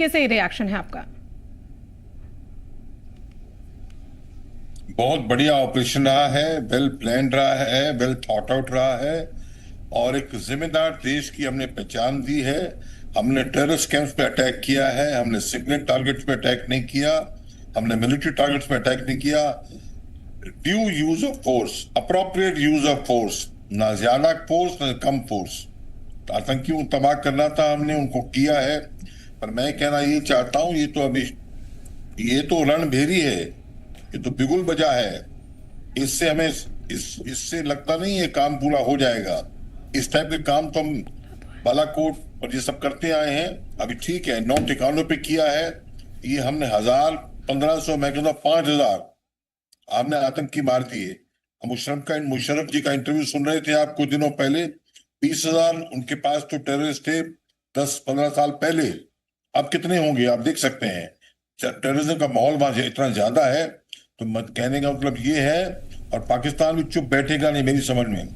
कैसे रिएक्शन है आपका? बहुत बढ़िया ऑपरेशन रहा है, वेल प्लान रहा है, वेल थॉट आउट रहा है और एक जिम्मेदार देश की हमने पहचान दी है। हमने टेररिस्ट कैंप्स पे अटैक किया है, हमने सिग्नल टारगेट्स पे अटैक नहीं किया, हमने मिलिट्री टारगेट्स पे अटैक नहीं किया। Due use of force, appropriate use of force, ना ज्यादा फोर्स ना कम फोर्स। आतंकियों को तबाह करना था, हमने उनको किया है। पर मैं कहना ये चाहता हूं, ये तो रणभेरी है, ये तो बिगुल बजा है। इससे हमें इससे लगता नहीं है काम पूरा हो जाएगा। इस टाइप के काम तो हम बालाकोट और ये सब करते आए हैं। अभी ठीक है, 9 ठिकानों पे किया है। ये हमने 1000, 1500, मैं कहता 5000 हमने आतंकी मार दिए। हम मुशर्रफ जी का इंटरव्यू सुन रहे थे आप कुछ दिनों पहले। 20,000 उनके पास तो टेररिस्ट थे 10-15 साल पहले। अब कितने होंगे आप देख सकते हैं। टेररिज्म का माहौल वहां इतना ज्यादा है, तो मत कहने का मतलब ये है। और पाकिस्तान भी चुप बैठेगा नहीं मेरी समझ में।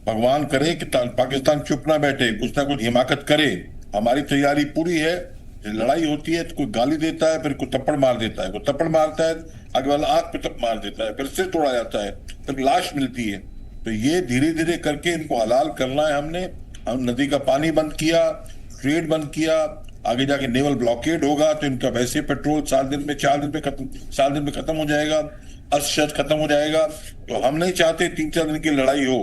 भगवान करे कि पाकिस्तान चुप ना बैठे, कुछ ना कुछ हिमाकत करे। हमारी तैयारी पूरी है। लड़ाई होती है तो कोई गाली देता है, फिर कोई थप्पड़ मार देता है, कोई थप्पड़ मारता है, आगे वाला आंख पे तप मार देता है, फिर सिर तोड़ा जाता है, फिर लाश मिलती है। तो ये धीरे धीरे करके इनको हलाल करना है हमने। हम नदी का पानी बंद किया, ट्रेड बंद किया। आगे जाके नेवल ब्लॉकेड होगा तो इनका वैसे पेट्रोल 4 दिन में 4 दिन में खत्म, 4 दिन में खत्म हो जाएगा, अर्शद खत्म हो जाएगा। तो हम नहीं चाहते 3-4 दिन की लड़ाई हो।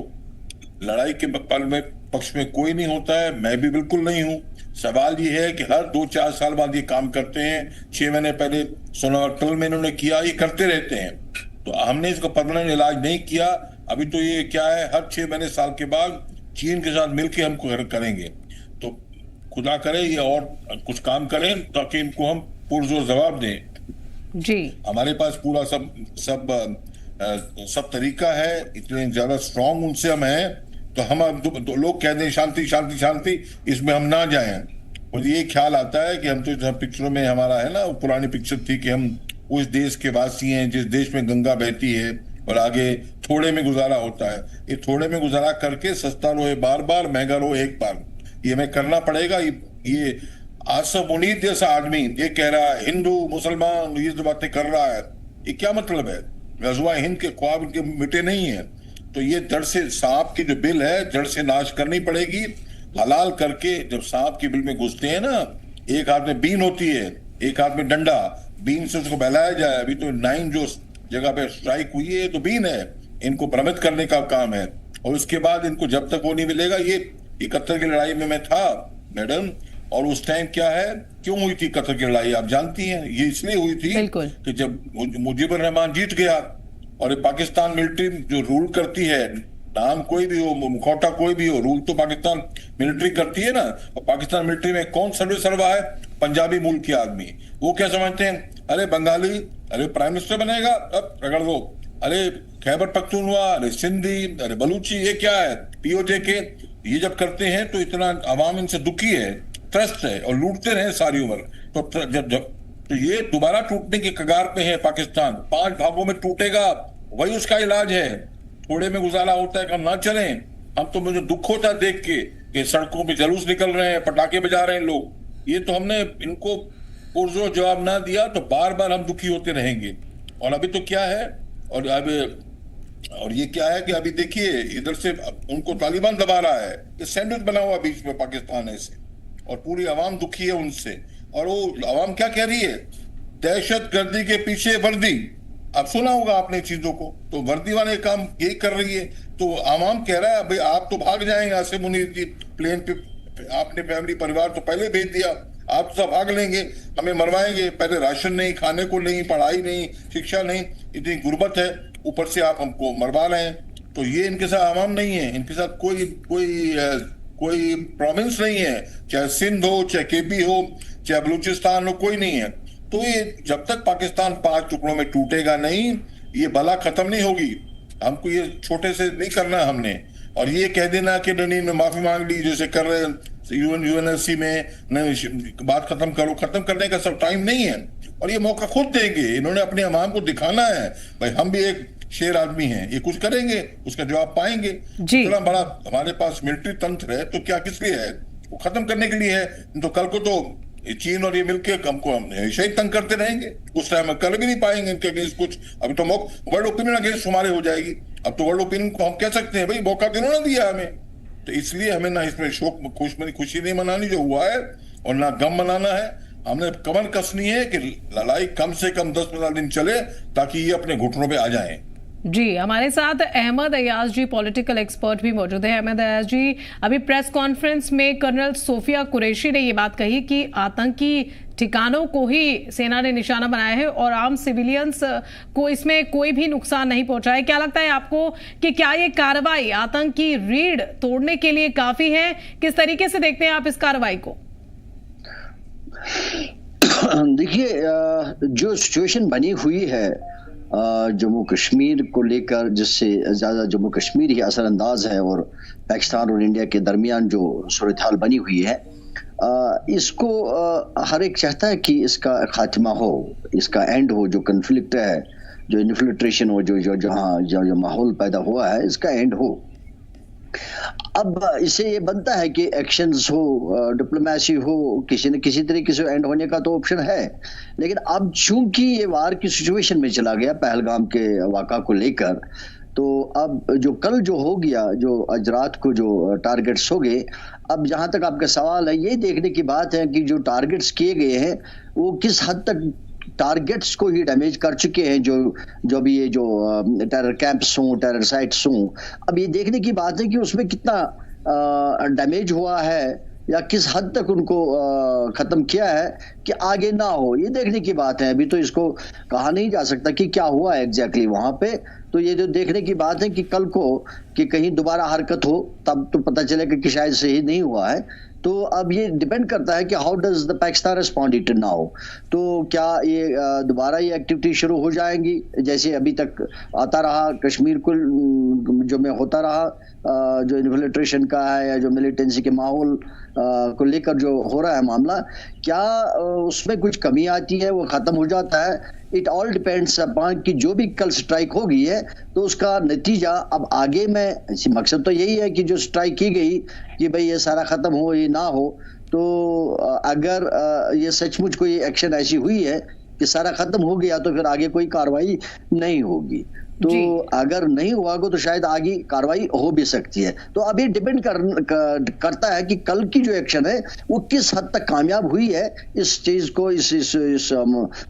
लड़ाई के पल में पक्ष में कोई नहीं होता है, मैं भी बिल्कुल नहीं हूं। सवाल ये है कि हर 2-4 साल बाद ये काम करते हैं। 6 महीने पहले सोनावटल में इन्होंने किया, ये करते रहते हैं। तो हमने इसका परमानेंट इलाज नहीं किया। अभी तो ये क्या है, हर 6 महीने साल के बाद चीन के साथ मिलकर हम करेंगे। तो खुदा करे ये और कुछ काम करें ताकि इनको हम पुरजोर जवाब दें। जी, हमारे पास पूरा सब सब सब तरीका है। इतने ज्यादा स्ट्रांग उनसे हम हैं। तो हम अब तो लोग कहते हैं शांति शांति शांति, इसमें हम ना जाएं। और ये ख्याल आता है कि हम तो जहाँ पिक्चरों में हमारा है ना, पुरानी पिक्चर थी कि हम उस देश के वासी हैं जिस देश में गंगा बहती है और आगे थोड़े में गुजारा होता है। ये थोड़े में गुजारा करके सस्ता रोए बार बार, महंगा रोए एक बार, ये हमें करना पड़ेगा। ये आसफ मुनीर जैसा आदमी ये कह रहा है हिंदू मुसलमान ये जो बातें कर रहा है, ये क्या मतलब है? गज़वा हिंद के ख्वाब इनके मिटे नहीं है। तो ये जड़ से सांप की जो बिल है जड़ से नाश करनी पड़ेगी। हलाल करके जब सांप की बिल में घुसते हैं ना, एक हाथ में बीन होती है, एक हाथ में डंडा, बीन से उसको बहलाया जाए। अभी तो 9 जो जगह पे स्ट्राइक हुई है तो बीन है, इनको भ्रमित करने का काम है। और उसके बाद इनको जब तक वो नहीं मिलेगा। ये 71 की लड़ाई में मैं था मैडम, और उस टाइम क्या है, क्यों हुई थी 71 की लड़ाई आप जानती हैं। ये इसलिए हुई थी बिल्कुल। कि जब मुजीबुर रहमान जीत गया और पाकिस्तान मिलिट्री जो रूल करती है, नाम कोई भी हो, मुखौटा कोई भी हो, रूल तो पाकिस्तान मिलिट्री करती है ना। और पाकिस्तान मिलिट्री में कौन सर्वा है? पंजाबी मूल के आदमी। वो क्या समझते हैं, अरे बंगाली, अरे प्राइम मिनिस्टर बनेगा, अब रगड़ दो। अरे खैबर पख्तूनख्वा, अरे सिंधी, अरे बलूची, ये क्या है? पीओजे के ये जब करते हैं तो इतना अवाम इनसे दुखी है, त्रस्त है और लूटते रहे सारी उम्र। तो जब जब तो ये दोबारा टूटने के कगार पे है पाकिस्तान। 5 भागों में टूटेगा, वही उसका इलाज है। थोड़े में गुजारा होता है कि हम ना चलें। हम तो मुझे दुख होता है देख के कि सड़कों पे जुलूस निकल रहे हैं, पटाखे बजा रहे हैं लोग। ये तो हमने इनको पुरजोर जवाब ना दिया तो बार बार हम दुखी होते रहेंगे। और अभी तो क्या है, और ये क्या है कि अभी देखिए इधर से उनको तालिबान दबा रहा है। ये सैंडविच बना हुआ बीच में पाकिस्तान है से, और पूरी आवाम दुखी है उनसे। और वो आवाम क्या कह रही है, दहशत गर्दी के पीछे वर्दी। अब सुना होगा आपने चीजों को, तो वर्दी वाले काम यही कर रही है। तो आवाम कह रहा है भाई आप तो भाग जाएंगे आसिफ मुनीर जी प्लेन पे, आपने फैमिली परिवार तो पहले भेज दिया, आप तो सब भाग लेंगे, हमें मरवाएंगे। पहले राशन नहीं, खाने को नहीं, पढ़ाई नहीं, शिक्षा नहीं, इतनी गुर्बत है, ऊपर से आप हमको मरवा रहे हैं। तो ये इनके साथ आवाम नहीं है, इनके साथ कोई कोई कोई प्रोविंस नहीं है, चाहे सिंध हो, चाहे केपी हो, चाहे बलूचिस्तान हो, कोई नहीं है। तो ये जब तक पाकिस्तान 5 टुकड़ों में टूटेगा नहीं, ये बला खत्म नहीं होगी। हमको ये छोटे से नहीं करना हमने। और ये कह देना कि नहीं माफी मांग ली जैसे कर रहे यूएनएससी में, नहीं बात खत्म करो, खत्म करने का सब टाइम नहीं है। और ये मौका खुद देंगे, इन्होंने अपने अवाम को दिखाना है भाई हम भी एक शेर आदमी हैं, ये कुछ करेंगे उसका जवाब पाएंगे। इतना बड़ा हमारे पास मिलिट्री तंत्र है तो क्या किस लिए है, वो खत्म करने के लिए है। तो कल को तो ये चीन और ये मिलके हमको हम हमेशा ही तंग करते रहेंगे, उस टाइम में कर भी नहीं पाएंगे इनके अगेंस्ट कुछ। अभी तो वर्ल्ड ओपिनियन अगेंस्ट हमारे हो जाएगी। अब तो वर्ल्ड ओपिनियन को हम कह सकते हैं भाई मौका क्यों ना दिया हमें। तो इसलिए हमें ना इसमें शोक खुशी नहीं मनानी जो हुआ है, और ना गम मनाना है। हमने कमर कसनी है कि लड़ाई कम से कम 10-15 दिन चले, ताकि ये अपने घुटनों पे आ जाएं। जी, हमारे साथ अहमद अयाज जी पॉलिटिकल एक्सपर्ट भी मौजूद है। अहमद अयाज जी, अभी प्रेस कॉन्फ्रेंस में कर्नल सोफिया कुरैशी ने ये बात कही कि आतंकी ठिकानों को ही सेना ने निशाना बनाया है और आम सिविलियंस को इसमें कोई भी नुकसान नहीं पहुंचा है। क्या लगता है आपको कि क्या ये कार्रवाई आतंकी रीढ़ तोड़ने के लिए काफी है? किस तरीके से देखते हैं आप इस कार्रवाई को? देखिए, जो सिचुएशन बनी हुई है जम्मू कश्मीर को लेकर, जिससे ज़्यादा जम्मू कश्मीर ही असरअंदाज है, और पाकिस्तान और इंडिया के दरमियान जो सूरत हाल बनी हुई है, इसको हर एक चाहता है कि इसका खात्मा हो, इसका एंड हो। जो कन्फ्लिक्ट है, जो इन्फिल्ट्रेशन हो, जो माहौल पैदा हुआ है, इसका एंड हो। अब इससे ये बनता है कि एक्शंस हो, डिप्लोमेसी हो, किसी न किसी तरीके से एंड होने का तो ऑप्शन है। लेकिन अब चूंकि ये वार की सिचुएशन में चला गया पहलगाम के वाक़ा को लेकर, तो अब जो कल जो हो गया, जो आज रात को जो टारगेट्स हो गए, अब जहां तक आपका सवाल है, ये देखने की बात है कि जो टारगेट्स किए गए हैं वो किस हद तक टारगेट्स को ही डैमेज कर चुके हैं, जो भी ये जो टेरर कैंप्स हों, टेरर साइट्स हों। अब ये देखने की बात है कि उसमें कितना डैमेज हुआ है, या किस हद तक उनको खत्म किया है कि आगे ना हो, ये देखने की बात है। अभी तो इसको कहा नहीं जा सकता कि क्या हुआ है एग्जैक्टली वहां पे। तो ये जो देखने की बात है कि कल को कि कहीं दोबारा हरकत हो, तब तो पता चलेगा कि शायद सही नहीं हुआ है। तो अब ये डिपेंड करता है कि how does the Pakistan respond it now. तो क्या ये दोबारा ये एक्टिविटी शुरू हो जाएंगी जैसे अभी तक आता रहा कश्मीर को जो में होता रहा, जो इन्फिल्ट्रेशन का है या जो मिलिटेंसी के माहौल को लेकर जो हो रहा है मामला, क्या उसमें कुछ कमी आती है, वो खत्म हो जाता है? इट ऑल डिपेंड्स अपॉन कि जो भी कल स्ट्राइक हो गई है तो उसका नतीजा अब आगे में, मकसद तो यही है कि जो स्ट्राइक की गई कि भाई ये सारा खत्म हो, ये ना हो। तो अगर ये सचमुच कोई एक्शन ऐसी हुई है कि सारा खत्म हो गया, तो फिर आगे कोई कार्रवाई नहीं होगी। तो अगर नहीं हुआ तो शायद आगे कार्रवाई हो भी सकती है। तो अभी डिपेंड करता है कि कल की जो एक्शन है वो किस हद तक कामयाब हुई है इस चीज को, इस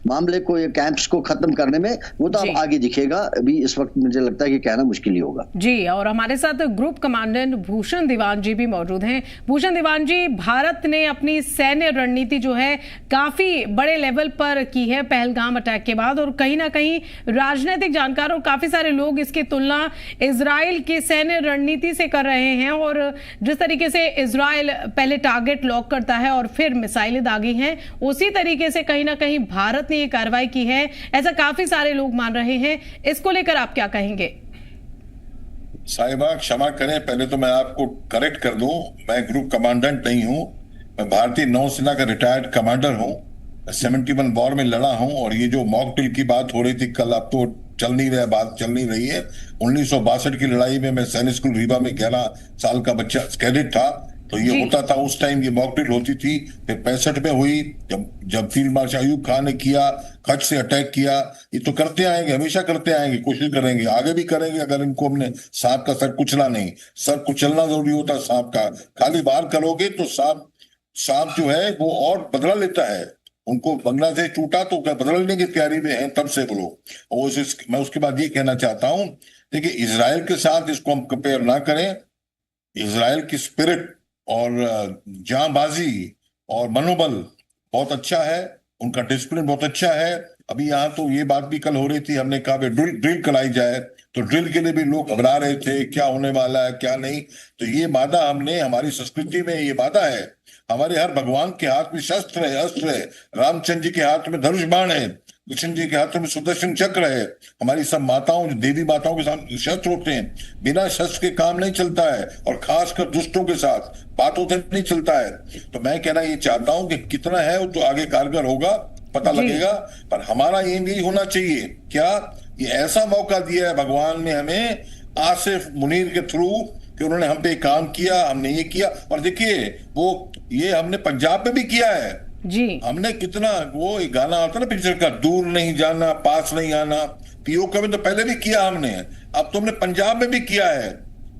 मामले को, ये कैंप्स को खत्म करने में। वो तो अब आगे दिखेगा, अभी इस वक्त मुझे लगता है कि कहना मुश्किल ही होगा। जी, और हमारे साथ ग्रुप कमांडेंट भूषण दीवान जी भी मौजूद हैं। भूषण दीवान जी, भारत ने अपनी सैन्य रणनीति जो है काफी बड़े लेवल पर की है पहलगाम अटैक के बाद, और कहीं ना कहीं राजनीतिक जानकार और काफी सारे लोग इसकी तुलना इजराइल की सैन्य रणनीति से कर रहे हैं। और जिस तरीके से इजराइल पहले टारगेट लॉक करता है और फिर मिसाइलें दागी हैं, उसी तरीके से कहीं ना कहीं भारत ने ये कार्रवाई की है, ऐसा काफी सारे लोग मान रहे हैं। इसको लेकर आप क्या कहेंगे? साहिबा क्षमा करें, पहले तो मैं आपको करेक्ट कर दूं, मैं ग्रुप कमांडेंट नहीं हूं, मैं भारतीय नौसेना का रिटायर्ड कमांडर हूं। 71 वॉर में लड़ा हूं। और ये जो मॉक ड्रिल की बात हो रही थी कल, अब तो बात चल नहीं रही है। 1962 की लड़ाई में मैं सैनिक स्कूल रीवा में 11 साल का बच्चा कैडेट था, तो ये होता था उस टाइम, ये मॉक ड्रिल होती थी। फिर 65 में हुई, जब फील्ड मार्शल अयूब खान ने किया, कच्छ से अटैक किया। ये तो करते आएंगे, हमेशा करते आएंगे, कोशिश करेंगे, आगे भी करेंगे, अगर इनको हमने सांप का सर कुचला नहीं। सर कुचलना जरूरी होता है सांप का, खाली बाहर करोगे तो सांप जो है वो और बदला लेता है। उनको बांग्लादेश टूटा तो क्या बदलने की तैयारी में है, तब से बोलो। और मैं उसके बाद ये कहना चाहता हूं, देखिए इजराइल के साथ इसको हम कंपेयर ना करें। इजराइल की स्पिरिट और जांबाजी और मनोबल बहुत अच्छा है, उनका डिसिप्लिन बहुत अच्छा है। अभी यहाँ तो ये बात भी कल हो रही थी, हमने कहा ड्रिल कराई जाए, तो ड्रिल के लिए भी लोग घबरा रहे थे, क्या होने वाला है क्या नहीं। तो ये वादा हमने, हमारी संस्कृति में ये वादा है। हमारे हर भगवान के हाथ में शस्त्र है, अस्त्र है। रामचंद्र जी के हाथ में धनुष बाण है, कृष्ण जी के हाथ में सुदर्शन चक्र है। हमारी सब माताओं, देवी माताओं के साथ शस्त्र होते हैं। बिना शस्त्र के काम नहीं चलता है, और खासकर दुष्टों के साथ बातों से नहीं चलता है। तो मैं कहना ये चाहता हूं कि कितना है वो तो आगे कारगर होगा, पता लगेगा। पर हमारा एम यही होना चाहिए, क्या ये ऐसा मौका दिया है भगवान ने हमें आसिफ मुनीर के थ्रू, कि उन्होंने हम पे काम किया, हमने ये किया। और देखिए वो ये हमने पंजाब में भी किया है, जी। हमने कितना, वो एक गाना आता ना पिक्चर का, दूर नहीं जाना पास नहीं आना, पीओके में तो पहले भी किया हमने, अब तो हमने पंजाब में भी किया है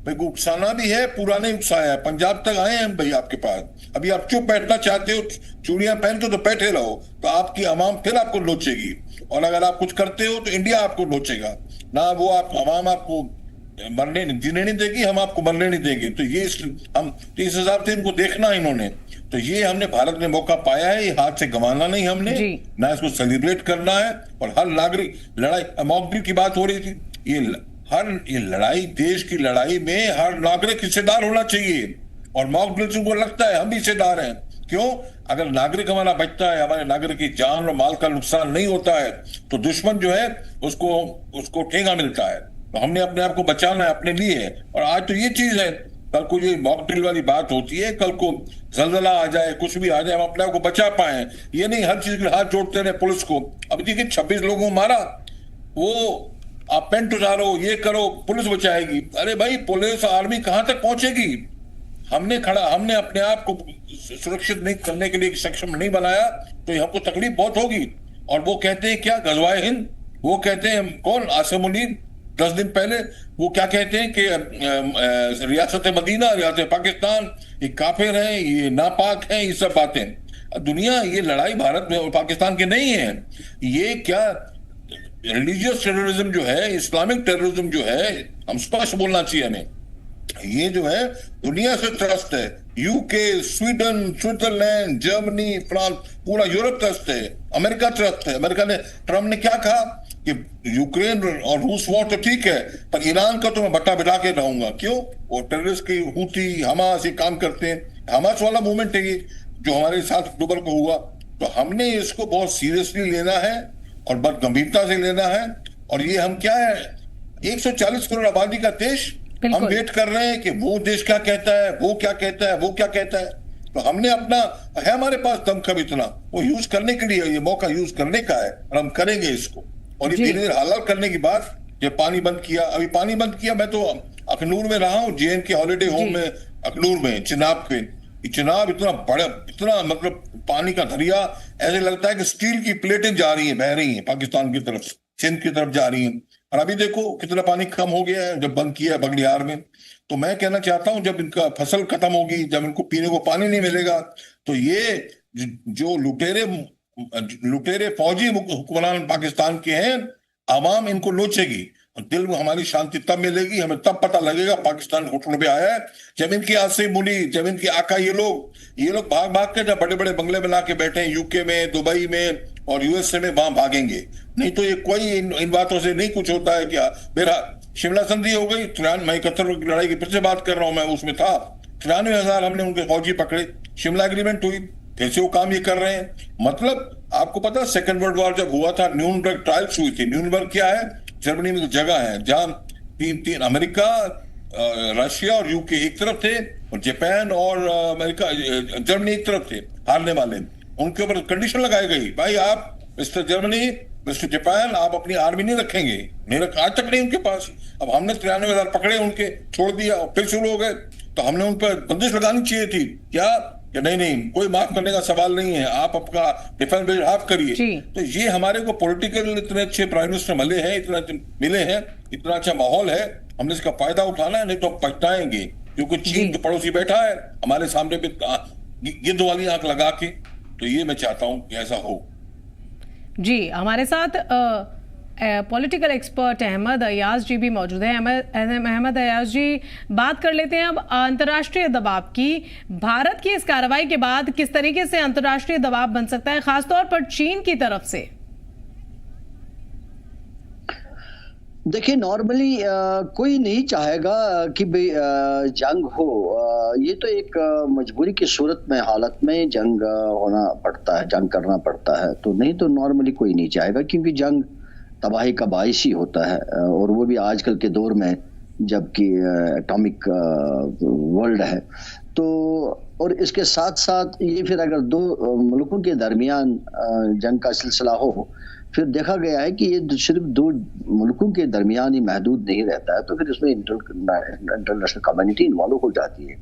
भाई, उकसाना भी है, पूरा नहीं उकसाया है, पंजाब तक आए हैं भाई आपके पास। अभी आप चुप बैठना चाहते हो, चूड़ियां पहनते हो तो बैठे रहो, तो आपकी अवाम फिर आपको नोचेगी, और अगर आप कुछ करते हो तो इंडिया आपको नोचेगा ना, वो आप अवाम आपको मरने जीने नहीं देगी, हम आपको मरने नहीं देंगे। तो ये हम तो इस हिसाब से इनको देखना है इन्होंने, तो ये हमने भारत ने मौका पाया है, ये हाथ से गंवाना नहीं हमने, ना इसको सेलिब्रेट करना है। और हर नागरिक लड़ाई, मॉक ड्रिल की बात हो रही थी, ये लड़ाई, देश की लड़ाई में हर नागरिक हिस्सेदार होना चाहिए, और मॉक ड्रिल से को लगता है हम भी हिस्सेदार हैं। क्यों? अगर नागरिक हमारा बचता है, हमारे नागरिक की जान और माल का नुकसान नहीं होता है, तो दुश्मन जो है उसको ठेंगा मिलता है। तो हमने अपने आप को बचाना है अपने लिए, और आज तो ये चीज है, कल को ये मॉक ड्रिल वाली बात होती है, कल को जलजला आ जाए, कुछ भी आ जाए, हम अपने आप को बचा पाए। ये नहीं हर चीज के हाथ जोड़ते रहे पुलिस को। अब देखिए 26 लोगों को मारा, वो आप पेंट उतारो, ये करो, पुलिस बचाएगी। अरे भाई, पुलिस आर्मी कहां तक पहुंचेगी? हमने अपने आप को सुरक्षित नहीं करने के लिए सक्षम नहीं बनाया, तो हमको तकलीफ बहुत होगी। और वो कहते हैं क्या, गजवाए हिंद, वो कहते हैं कौन, आसिम मुनीर 10 दिन पहले वो क्या कहते हैं कि रियासत मदीना, रियासत पाकिस्तान ये काफिर हैं, ये नापाक हैं, ये सब बातें। दुनिया, ये लड़ाई भारत में और पाकिस्तान की नहीं है, ये क्या रिलीजियस टेररिज्म जो है, इस्लामिक टेररिज्म जो है, हम स्पष्ट बोलना चाहिए हमें, ये जो है दुनिया से त्रस्त है। UK, Sweden, Switzerland, Germany, France, पूरा यूरोप त्रस्त है, अमेरिका त्रस्त है। अमेरिका ने, ट्रम्प ने क्या कहा कि यूक्रेन और रूस वॉर तो ठीक है, पर ईरान का तो मैं बट्टा बिठा के रहूंगा। क्यों? वो टेररिस्ट की हूती, हमास ये काम करते हैं, हमास वाला मूवमेंट है ये जो हमारे 7 अक्टूबर को हुआ। तो हमने इसको बहुत सीरियसली लेना है और बहुत गंभीरता से लेना है। और ये हम क्या है, 140 करोड़ आबादी का देश, हम वेट कर रहे हैं कि वो देश क्या कहता है, वो क्या कहता है, वो क्या कहता है। तो हमने अपना है, हमारे पास दमखम इतना, वो यूज करने के लिए, ये मौका यूज करने का है, और हम करेंगे इसको। और ये धीरे धीरे हलाल करने की बात, जब पानी बंद किया, अभी पानी बंद किया, मैं तो अखनूर में रहा हूँ, JN के हॉलीडे होम में, अखनूर में, चिनाब पे। चिनाब इतना बड़ा, इतना मतलब पानी का दरिया, ऐसे लगता है कि स्टील की प्लेटें जा रही हैं, बह रही हैं पाकिस्तान की तरफ, सिंध की तरफ जा रही हैं। और अभी देखो कितना पानी कम हो गया है जब बंद किया है बगलियार में। तो मैं कहना चाहता हूं, जब इनका फसल खत्म होगी, जब इनको पीने को पानी नहीं मिलेगा, तो ये जो लुटेरे फौजी हुक्मरान पाकिस्तान के हैं, आवाम इनको नोचेगी। दिल में हमारी शांति तब मिलेगी, हमें तब पता लगेगा पाकिस्तान घुटनों पे आया है, जब इनकी आसिम मुनीर, जब इनके आका ये लोग भाग भाग के जब बड़े बड़े बंगले बना के बैठे हैं यूके में, दुबई में और USA में, वहां भागेंगे। नहीं तो ये कोई इन बातों से नहीं कुछ होता है। क्या मेरा शिमला संधि हो गई, मैं 71 की लड़ाई की फिर से बात कर रहा हूं, मैं उसमें था, 93,000 हमने उनके फौजी पकड़े, शिमला एग्रीमेंट हुई, फिर से वो काम ये कर रहे हैं। मतलब आपको पता है, सेकेंड वर्ल्ड वॉर जब हुआ था, न्यूरनबर्ग ट्रायल्स हुई थी। न्यूरनबर्ग क्या है? जर्मनी में जगह है जहां तीन अमेरिका, रशिया और यूके एक तरफ थे, और जापान और अमेरिका, जर्मनी एक तरफ थे हारने वाले। उनके ऊपर कंडीशन लगाई गई, भाई आप मिस्टर जर्मनी, मिस्टर जापान, आप अपनी आर्मी नहीं रखेंगे, आज तक नहीं उनके पास। अब हमने 93,000 पकड़े उनके, छोड़ दिया, और फिर शुरू हो गए। तो हमने उन पर बंदिश लगानी चाहिए थी क्या? कि नहीं, कोई माफ करने का सवाल नहीं है, आप अपना डिफेंस बजट हाफ करिए। तो ये हमारे को पॉलिटिकल इतने अच्छे प्राइम मिनिस्टर मिले हैं, इतना अच्छा माहौल है, हमने इसका फायदा उठाना है, नहीं तो हम पछताएंगे। क्योंकि चीन जो पड़ोसी बैठा है हमारे सामने पे गिद्ध वाली आंख लगा के, तो ये मैं चाहता हूं कि ऐसा हो। जी, हमारे साथ पॉलिटिकल एक्सपर्ट अहमद अयाज जी भी मौजूद हैं। अहमद अयाज जी, बात कर लेते हैं अब अंतर्राष्ट्रीय दबाव की। भारत की इस कार्रवाई के बाद किस तरीके से अंतर्राष्ट्रीय दबाव बन सकता है, खासतौर पर चीन की तरफ से? देखिए, नॉर्मली कोई नहीं चाहेगा कि भाई जंग हो। ये तो एक मजबूरी की सूरत में, हालत में जंग होना पड़ता है, जंग करना पड़ता है। तो नहीं तो नॉर्मली कोई नहीं चाहेगा, क्योंकि जंग तबाही का बाइस ही होता है, और वो भी आजकल के दौर में जबकि एटॉमिक वर्ल्ड है। तो और इसके साथ साथ ये फिर अगर दो मुल्कों के दरमियान जंग का सिलसिला हो, फिर देखा गया है कि ये सिर्फ दो मुल्कों के दरमियान ही महदूद नहीं रहता है, तो फिर इसमें इंटरनेशनल कम्युनिटी इन्वॉल्व हो जाती है।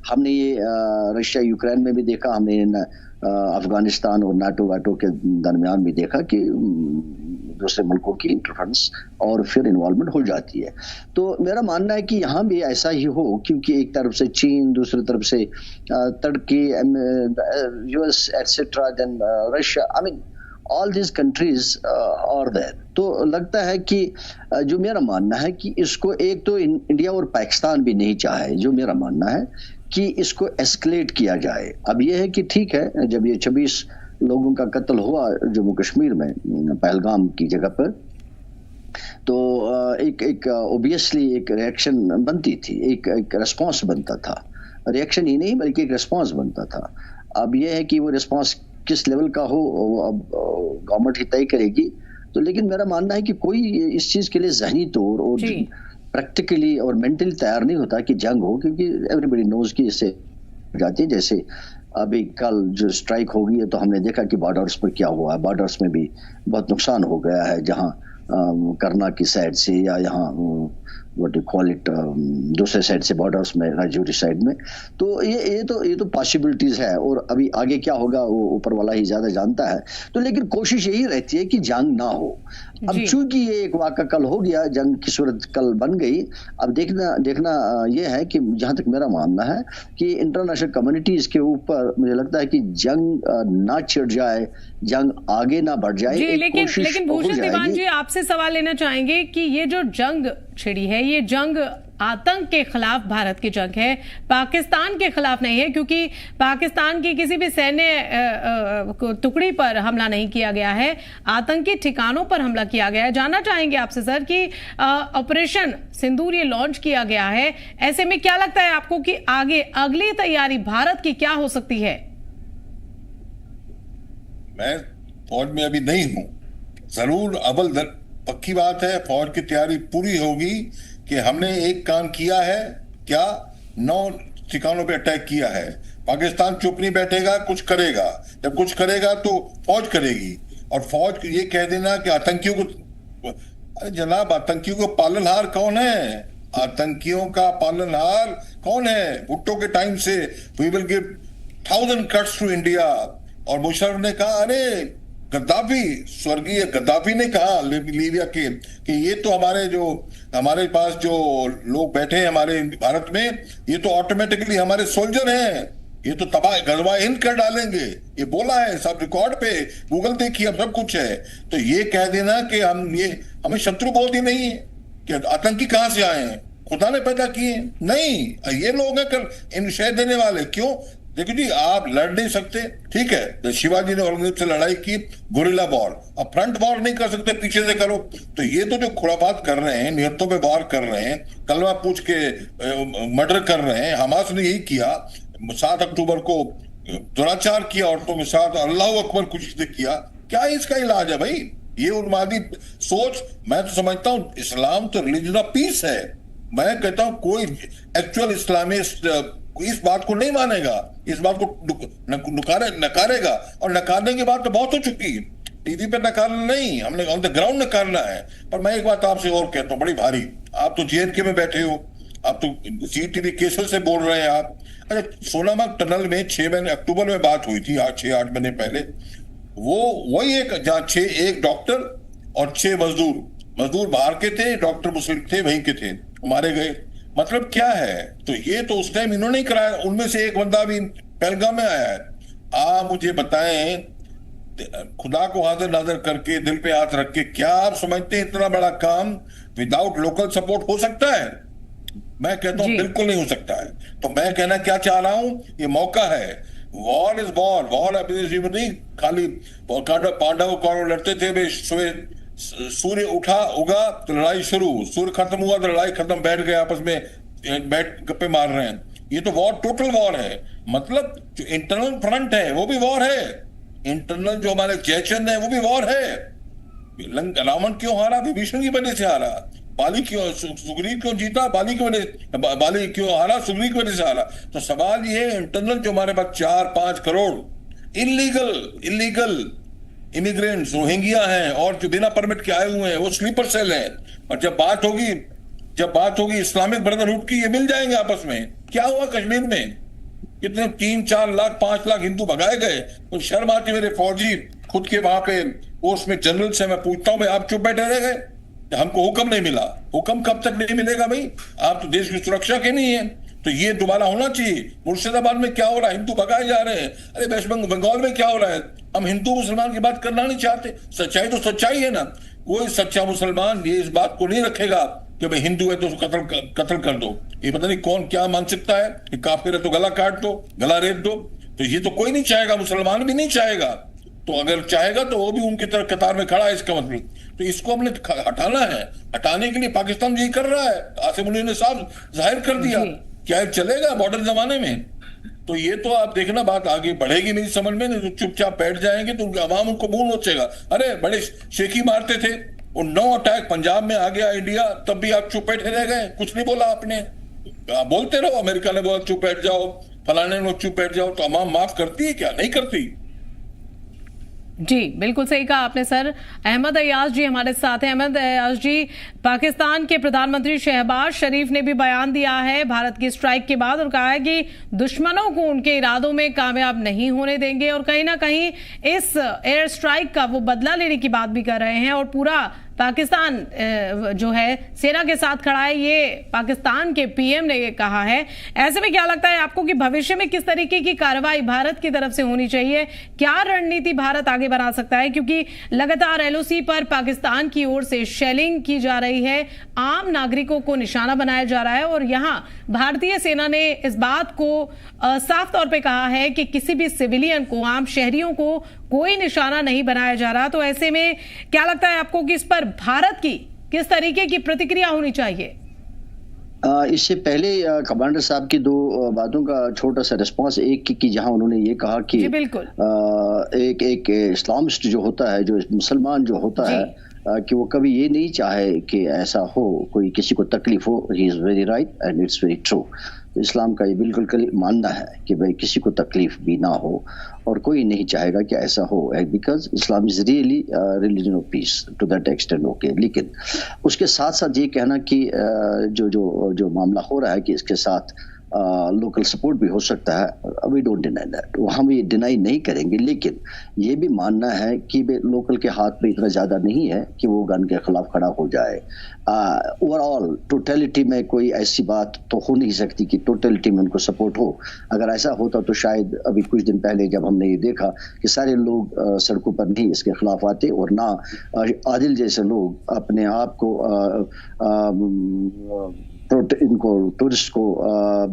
हमने ये रशिया यूक्रेन में भी देखा, हमने अफगानिस्तान और नाटो वाटो के दरमियान भी देखा कि दूसरे मुल्कों की इंटरफेरेंस और फिर इन्वॉल्वमेंट हो जाती है। तो मेरा मानना है कि यहाँ भी ऐसा ही हो, क्योंकि एक तरफ से चीन, दूसरी तरफ से तुर्की, US etcetera, then Russia, I mean all this countries are there. तो लगता है कि जो मेरा मानना है कि इसको एक तो इंडिया और पाकिस्तान भी नहीं चाहे, जो मेरा मानना है कि इसको एस्केलेट किया जाए। अब यह है कि ठीक है, जब ये 26 लोगों का कत्ल हुआ जम्मू कश्मीर में पहलगाम की जगह पर, तो एक ओबियसली एक रिएक्शन बनती थी, एक रिस्पांस बनता था। रिएक्शन ही नहीं बल्कि एक रिस्पांस बनता था। अब यह है कि वो रिस्पांस किस लेवल का हो वो अब गवर्नमेंट ही तय करेगी। तो लेकिन मेरा मानना है कि कोई इस चीज के लिए ज़हनी तौर और प्रैक्टिकली और मेंटली तैयार नहीं होता कि जंग हो, क्योंकि एवरीबॉडी नोज कि इससे जाती है। जैसे अभी कल जो स्ट्राइक होगी है तो हमने देखा कि बॉर्डर्स पर क्या हुआ है। बॉर्डर्स में भी बहुत नुकसान हो गया है, जहां करना की साइड से या यहाँ व्हाट यू कॉल इट दूसरे साइड से बॉर्डर्स में, राजौरी साइड में। तो ये तो पॉसिबिलिटीज है, और अभी आगे क्या होगा वो ऊपर वाला ही ज्यादा जानता है। तो लेकिन कोशिश यही रहती है कि जंग ना हो। अब चूंकि ये एक वाक़ा कल हो गया, जंग की सूरत कल बन गई। अब देखना ये है कि जहां तक मेरा मानना है कि इंटरनेशनल कम्युनिटीज के ऊपर मुझे लगता है कि जंग ना छिड़ जाए, जंग आगे ना बढ़ जाए। जी, लेकिन भूषण दीवान जी, आपसे सवाल लेना चाहेंगे कि ये जो जंग छिड़ी है, ये जंग आतंक के खिलाफ भारत की जंग है, पाकिस्तान के खिलाफ नहीं है, क्योंकि पाकिस्तान की किसी भी सैन्य टुकड़ी पर हमला नहीं किया गया है, आतंकी ठिकानों पर हमला किया गया है। जानना चाहेंगे आपसे सर कि ऑपरेशन सिंदूर ये लॉन्च किया गया है, ऐसे में क्या लगता है आपको कि आगे अगली तैयारी भारत की क्या हो सकती है? मैं फौज में अभी नहीं हूं, जरूर पक्की बात है फौज की तैयारी पूरी होगी कि हमने एक काम किया है, क्या 9 ठिकानों पे अटैक किया है। पाकिस्तान चुप नहीं बैठेगा, कुछ करेगा। जब कुछ करेगा तो फौज करेगी, और फौज ये कह देना कि आतंकियों को, अरे जनाब आतंकियों को पालनहार कौन है? आतंकियों का पालनहार कौन है? भुट्टो के टाइम से we will give 1000 cuts to India, और मुशर्रफ ने कहा, अरे गद्दाफी, स्वर्गीय गद्दाफी ने कहा लीबिया के कि ये तो हमारे पास जो लोग बैठे हैं हमारे भारत में, ये तो ऑटोमेटिकली हमारे सोल्जर हैं, ये तो तबाह गजवा हिंद कर डालेंगे। ये बोला है, सब रिकॉर्ड पे, गूगल देखिए, अब सब कुछ है। तो ये कह देना कि हमें शत्रु बोलती नहीं है कि आतंकी कहां से आए हैं, खुदा ने पैदा किए? नहीं, ये लोग हैं कर इन शह देने वाले। क्यों? देखिए जी, आप लड़ नहीं सकते, ठीक है, तो शिवाजी ने औरंगजेब से लड़ाई की, गुरिल्ला वॉर। अब फ्रंट वॉर नहीं कर सकते, पीछे से करो। तो ये तो जो खुरापात कर रहे हैं, नियतों पे वार कर रहे हैं, कलमा पूछ के मर्डर कर रहे हैं। हमास ने यही किया, 7 अक्टूबर को दुराचार किया औरतों के साथ, अल्लाह अकबर कुछ किया। क्या इसका इलाज है भाई? ये उन्मादी सोच। मैं तो समझता हूँ इस्लाम तो रिलीजन ऑफ पीस है। मैं कहता हूँ कोई एक्चुअल इस्लामिस्ट इस बात को नहीं मानेगा, इस बात को नकारेगा, और नकारने की बात तो बहुत हो चुकी है। टीवी पे नकारना नहीं, हमने ऑन द ग्राउंड नकारना है। पर मैं एक बात आपसे और कहता हूँ बड़ी भारी, आप तो JNK में बैठे हो, आप तो CTV केसर से बोल रहे हैं आप। अरे सोनामार्ग टनल में 6 अक्टूबर में बात हुई थी, 6-8 महीने पहले। वही जहाँ 1 डॉक्टर और 6 मजदूर बाहर के थे, डॉक्टर मुस्लिम थे, वहीं के थे, मारे गए। मतलब क्या है? तो ये तो उस टाइम इन्होंने ही कराया, उनमें से एक बंदा भी पहलगाम में आया है। मुझे बताएं, खुदा को हाजिर नाजिर करके, दिल पे हाथ रख के, क्या आप समझते हैं इतना बड़ा काम विदाउट लोकल सपोर्ट हो सकता है? मैं कहता हूं बिल्कुल नहीं हो सकता है। तो मैं कहना क्या चाह रहा हूं, ये मौका है। वॉर इज वॉर, वॉर नहीं खाली पांडव कौरव लड़ते थे, वे सूर्य उगा तो लड़ाई शुरू, सूर्य खत्म हुआ तो लड़ाई खत्म, बैठ गए आपस में, बैठ गप्पे मार रहे हैं। ये तो वॉर, टोटल वॉर है। मतलब जो इंटरनल फ्रंट है वो भी वॉर है, इंटरनल जो हमारे जयचंद है वो भी वॉर है। रावण क्यों हारा? विभीषण की वजह से हारा। बाली क्यों, सुग्रीव क्यों जीता? बाली क्यों हारा? सुग्रीव की वजह से हारा। तो सवाल ये, इंटरनल जो हमारे पास 4-5 करोड़ इलीगल इमिग्रेंट्स रोहिंग्या हैं और जो बिना परमिट के आए हुए हैं वो स्लीपर सेल हैं। और जब बात होगी इस्लामिक ब्रदरहुड की, ये मिल जाएंगे आपस में। क्या हुआ कश्मीर में? कितने 3-4 लाख 5 लाख हिंदू भगाए गए। तो शर्म आती मेरे फौजी खुद के वहां पे पोस्ट में जनरल से मैं पूछता हूं भाई आप चुप बैठे रह गए? हमको हुक्म नहीं मिला। हुक्म कब तक नहीं मिलेगा भाई? आप तो देश की सुरक्षा के नहीं है। तो ये दोबारा होना चाहिए। मुर्शिदाबाद में क्या हो रहा है? हिंदू भगाए जा रहे हैं। अरे वेस्ट बंगाल में क्या हो रहा है? हम हिंदू मुसलमान की बात करना नहीं चाहते। सच्चाई तो सच्चाई है ना। कोई सच्चा मुसलमान ये इस बात को नहीं रखेगा कि भाई हिंदू है तो उसको कत्ल कर दो। ये पता नहीं कौन क्या मानसिकता है कि काफिर है तो गला काट दो, गला रेत दो। तो ये तो कोई नहीं चाहेगा, मुसलमान भी नहीं चाहेगा। तो अगर चाहेगा तो वो भी उनकी तरफ कतार में खड़ा है इसका मतलब। तो इसको हमने हटाना है। हटाने के लिए पाकिस्तान यही कर रहा है। आसिम मुनीर ने साफ जाहिर कर दिया। क्या ये चलेगा मॉडर्न जमाने में? तो ये तो आप देखना बात आगे बढ़ेगी नहीं समझ में। नहीं तो चुपचाप बैठ जाएंगे तो अवाम उनको मुंह नोचेगा। अरे बड़े शेखी मारते थे और 9 अटैक पंजाब में आ गया इंडिया, तब भी आप चुप बैठे रह गए, कुछ नहीं बोला आपने। आप बोलते रहो अमेरिका ने बोला चुप बैठ जाओ, फलाने लोग चुप बैठ जाओ। तो अवाम माफ करती है क्या? नहीं करती। जी बिल्कुल सही कहा आपने सर। अहमद अयाज जी हमारे साथ हैं। अहमद अयाज जी, पाकिस्तान के प्रधानमंत्री शहबाज शरीफ ने भी बयान दिया है भारत की स्ट्राइक के बाद और कहा है कि दुश्मनों को उनके इरादों में कामयाब नहीं होने देंगे और कहीं ना कहीं इस एयर स्ट्राइक का वो बदला लेने की बात भी कर रहे हैं और पूरा पाकिस्तान जो है सेना के साथ खड़ा है, ये पाकिस्तान के पीएम ने कहा है। ऐसे में क्या लगता है आपको कि भविष्य में किस तरीके की कार्रवाई भारत की तरफ से होनी चाहिए? क्या रणनीति भारत आगे बना सकता है? क्योंकि लगातार एलओसी पर पाकिस्तान की ओर से शेलिंग की जा रही है, आम नागरिकों को निशाना बनाया जा रहा है और यहाँ भारतीय सेना ने इस बात को साफ तौर पे कहा है कि किसी भी सिविलियन को, आम शहरियों को कोई निशाना नहीं बनाया जा रहा। तो ऐसे में क्या लगता है आपको कि इस पर भारत की किस तरीके की प्रतिक्रिया होनी चाहिए? इससे पहले कमांडर साहब की 2 बातों का छोटा सा रिस्पांस। एक कि जहां उन्होंने ये कहा कि बिल्कुल एक इस्लामिस्ट जो होता है, जो मुसलमान जो होता है, कि वो कभी ये नहीं चाहे कि ऐसा हो, कोई किसी को तकलीफ हो। He is very right and it's very true. इस्लाम का ये बिल्कुल मानना है कि भाई किसी को तकलीफ भी ना हो और कोई नहीं चाहेगा कि ऐसा हो, because Islam is really religion of peace to that extent. Okay, लेकिन उसके साथ साथ ये कहना कि जो मामला हो रहा है कि इसके साथ लोकल सपोर्ट भी हो सकता है, वी डोंट डिनाई दैट, हम ये डिनाई नहीं करेंगे। लेकिन ये भी मानना है कि लोकल के हाथ में इतना ज़्यादा नहीं है कि वो गन के खिलाफ खड़ा हो जाए। ओवरऑल टोटलिटी में कोई ऐसी बात तो हो नहीं सकती कि टोटलिटी में उनको सपोर्ट हो। अगर ऐसा होता तो शायद अभी कुछ दिन पहले जब हमने ये देखा कि सारे लोग सड़कों पर नहीं इसके खिलाफ आते और ना आदिल जैसे लोग अपने आप को इनको टूरिस्ट को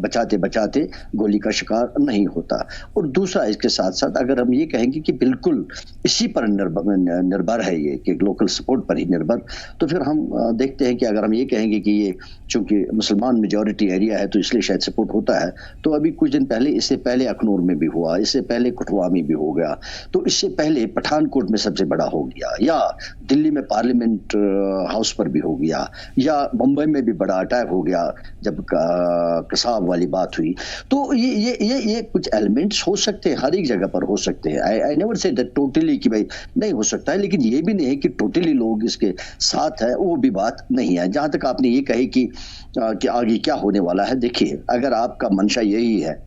बचाते बचाते गोली का शिकार नहीं होता। और दूसरा इसके साथ साथ अगर हम ये कहेंगे कि बिल्कुल इसी पर निर्भर है ये, कि लोकल सपोर्ट पर ही निर्भर, तो फिर हम देखते हैं कि अगर हम ये कहेंगे कि ये चूंकि मुसलमान मेजॉरिटी एरिया है तो इसलिए शायद सपोर्ट होता है, तो अभी कुछ दिन पहले, इससे पहले अखनूर में भी हुआ, इससे पहले कठुआ में भी हो गया, तो इससे पहले पठानकोट में सबसे बड़ा हो गया, या दिल्ली में पार्लियामेंट हाउस पर भी हो गया, या मुंबई में भी बड़ा अटैक हो गया जब कसाब वाली बात हुई। तो ये कुछ एलिमेंट्स हो सकते हैं, हर एक जगह पर हो सकते हैं। I never say that totally कि भाई नहीं हो सकता है, लेकिन ये भी नहीं है कि टोटली लोग इसके साथ है, वो भी बात नहीं है। जहां तक आपने ये कही कि आगे क्या होने वाला है, देखिए अगर आपका मंशा यही है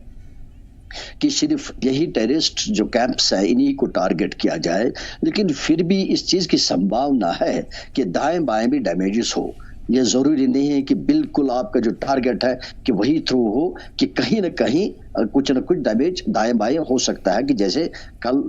कि सिर्फ यही टेररिस्ट जो कैंप्स है इन्हीं को टारगेट किया जाए, लेकिन फिर भी इस चीज की संभावना है कि दाएं बाएं भी डैमेजेस हो। ये जरूरी नहीं है कि बिल्कुल आपका जो टारगेट है कि वही थ्रू हो, कि कहीं ना कहीं कुछ न कुछ डैमेज दाएं बाएं हो सकता है, कि जैसे कल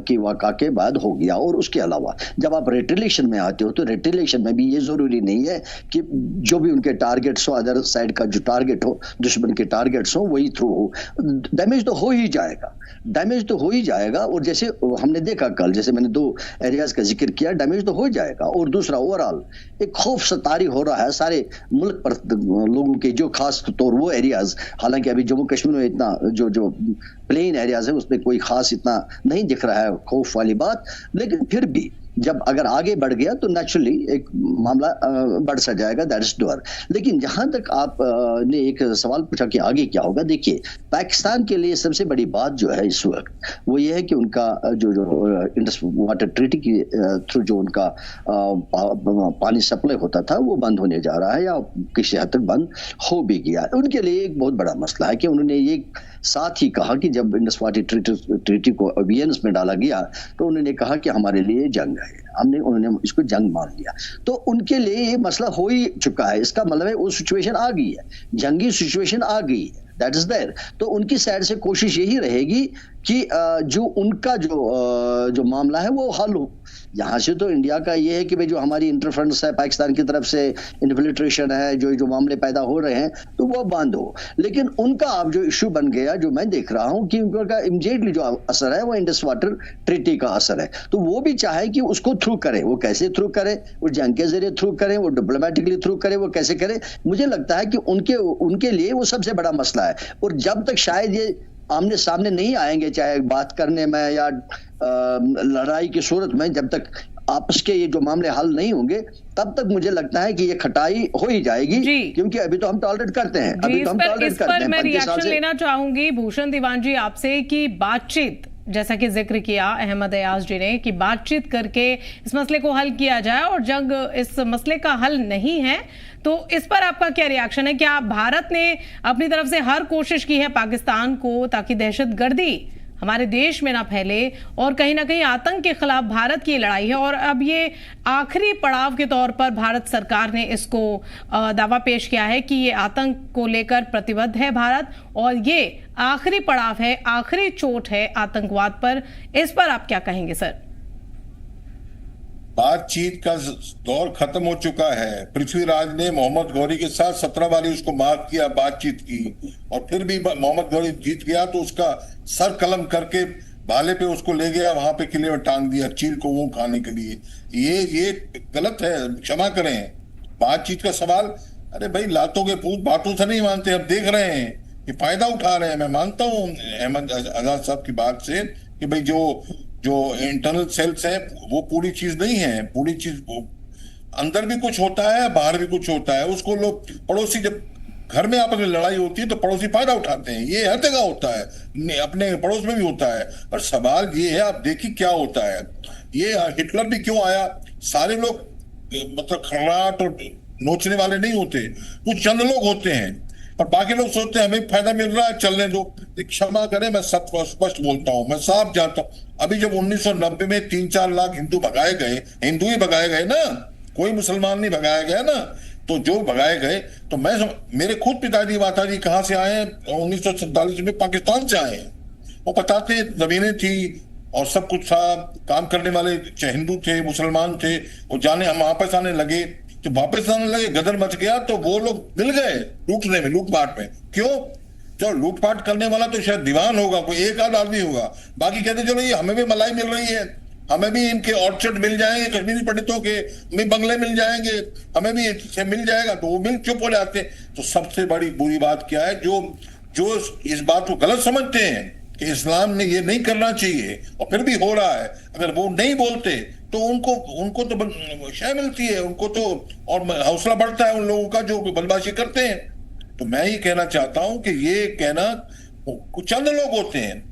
की वाक़ा के बाद हो गया। और उसके अलावा जब आप रिटेलिएशन में आते हो तो रिटेलिएशन में भी ये जरूरी नहीं है कि जो भी उनके टारगेट्स हो, अदर साइड का जो टारगेट हो, दुश्मन के टारगेट्स हो, वही थ्रू हो। डैमेज तो हो ही जाएगा, डैमेज तो हो ही जाएगा। और जैसे हमने देखा कल, जैसे मैंने 2 एरियाज का जिक्र किया, डैमेज तो हो जाएगा। और दूसरा ओवरऑल एक खौफ सतारी हो रहा है सारे मुल्क पर लोगों के, जो खास तौर वो एरियाज, हालांकि अभी जम्मू कश्मीर में इतना जो प्लेन एरियाज है उसमें कोई खास इतना नहीं दिख रहा है खौफ वाली बात, लेकिन फिर भी जब अगर आगे बढ़ गया तो नेचुरली एक मामला बढ़ सा जाएगा, दैट इज श्योर। लेकिन जहां तक आप ने एक सवाल पूछा कि आगे क्या होगा, देखिए पाकिस्तान के लिए सबसे बड़ी बात जो है इस वक्त वो ये है कि उनका जो इंडस वाटर ट्रीटी के थ्रू जो उनका पानी सप्लाई होता था वो बंद होने जा रहा है या किसी हद तक बंद हो भी गया। उनके लिए एक बहुत बड़ा मसला है कि उन्होंने ये साथ ही कहा कि जब इंडस वाटर ट्रीटी को अभियान में डाला गया तो उन्होंने कहा कि हमारे लिए जंग है, उन्होंने इसको जंग मान लिया। तो उनके लिए ये मसला हो ही चुका है, इसका मतलब है वो सिचुएशन आ गई है, जंगी सिचुएशन आ गई है, दैट इज देयर। तो उनकी साइड से कोशिश यही रहेगी कि जो उनका जो मामला है वो हल हो। यहाँ से तो इंडिया का ये है कि भाई जो हमारी इंटरफ्रेंस है पाकिस्तान की तरफ से, इन्फिल्ट्रेशन है, जो मामले पैदा हो रहे हैं तो वो बंद हो। लेकिन उनका अब जो इशू बन गया, जो मैं देख रहा हूँ कि उनका इमीडिएटली जो असर है वो इंडस वाटर ट्रीटी का असर है। तो वो भी चाहे कि उसको थ्रू करे, वो कैसे थ्रू करे, वो जंग के जरिए थ्रू करे, वो डिप्लोमेटिकली थ्रू करे, वो कैसे करे, मुझे लगता है कि उनके लिए वो सबसे बड़ा मसला है। और जब तक शायद ये आमने सामने नहीं आएंगे, चाहे बात करने में या लड़ाई की सूरत में, जब तक आपस के ये जो मामले हल नहीं होंगे तब तक मुझे लगता है कि ये खटाई हो ही जाएगी, क्योंकि अभी तो हम टॉलरेट करते हैं, अभी तो हम टॉलरेट करते हैं। मैं रिएक्शन लेना चाहूंगी भूषण दीवान जी आपसे कि बातचीत, जैसा कि जिक्र किया अहमद अयाज जी ने कि बातचीत करके इस मसले को हल किया जाए और जंग इस मसले का हल नहीं है, तो इस पर आपका क्या रिएक्शन है? क्या भारत ने अपनी तरफ से हर कोशिश की है पाकिस्तान को ताकि दहशतगर्दी हमारे देश में ना फैले, और कहीं ना कहीं आतंक के खिलाफ भारत की लड़ाई है और अब ये आखिरी पड़ाव के तौर पर भारत सरकार ने इसको दावा पेश किया है कि ये आतंक को लेकर प्रतिबद्ध है भारत और ये आखिरी पड़ाव है, आखिरी चोट है आतंकवाद पर। इस पर आप क्या कहेंगे सर? बातचीत का दौर खत्म हो चुका है। पृथ्वीराज ने मोहम्मद गौरी के साथ 17 बारी उसको मार्क किया, बातचीत की, और फिर भी मोहम्मद गौरी जीत गया तो उसका सर कलम करके भाले पे उसको ले गया, वहां पे किले में टांग दिया चील को मुंह खाने के लिए। ये गलत है, क्षमा करें। बातचीत का सवाल, अरे भाई लातों के पूत बातों से नहीं मानते, हम देख रहे हैं कि फायदा उठा रहे हैं। मैं मानता हूँ अहमद आजाद साहब की बात से कि भाई जो इंटरनल सेल्स है वो पूरी चीज नहीं है, पूरी चीज अंदर भी कुछ होता है, बाहर भी कुछ होता है। उसको लोग पड़ोसी, जब घर में आपस में लड़ाई होती है तो पड़ोसी फायदा उठाते हैं, ये हर जगह होता है, अपने पड़ोस में भी होता है। पर सवाल ये है, आप देखिए क्या होता है। ये हिटलर भी क्यों आया? सारे लोग मतलब खड़ाट और नोचने वाले नहीं होते, कुछ चंद लोग होते हैं, और बाकी लोग सोचते हैं हमें फायदा मिल रहा है, चलने दो। क्षमा करें, मैं स्पष्ट बोलता हूं, मैं साफ जानता हूं। अभी जब 1990 में 3-4 लाख हिंदू भगाए गए, हिंदू ही भगाए गए ना, कोई मुसलमान नहीं भगाया गया ना, तो जो भगाए गए, तो मेरे खुद पिताजी माताजी कहाँ से आए हैं? 1947 में पाकिस्तान से आए हैं। वो बताते जमीनें थी और सब कुछ था, काम करने वाले चाहे हिंदू थे मुसलमान थे, वो जाने हम वापस आने लगे, तो वापस आने लगे, गदर मच गया, तो वो लोग मिल गए लूटने में, लूटपाट में। क्यों? चलो लूटपाट करने वाला तो शायद दीवान होगा, कोई एक आध आदमी होगा, बाकी कहते चलो ये हमें भी मलाई मिल रही है, हमें भी इनके ऑर्चर्ड मिल जाएंगे, कश्मीरी पंडितों के हमें बंगले मिल जाएंगे, हमें भी इससे मिल जाएगा, तो वो मिल चुप हो जाते। तो सबसे बड़ी बुरी बात क्या है, जो इस बात को गलत समझते हैं कि इस्लाम ने ये नहीं करना चाहिए और फिर भी हो रहा है, अगर वो नहीं बोलते तो उनको तो शय मिलती है, उनको तो और हौसला बढ़ता है उन लोगों का जो बदमाशी करते हैं। तो मैं ही कहना चाहता हूं कि ये कहना, चंद लोग होते हैं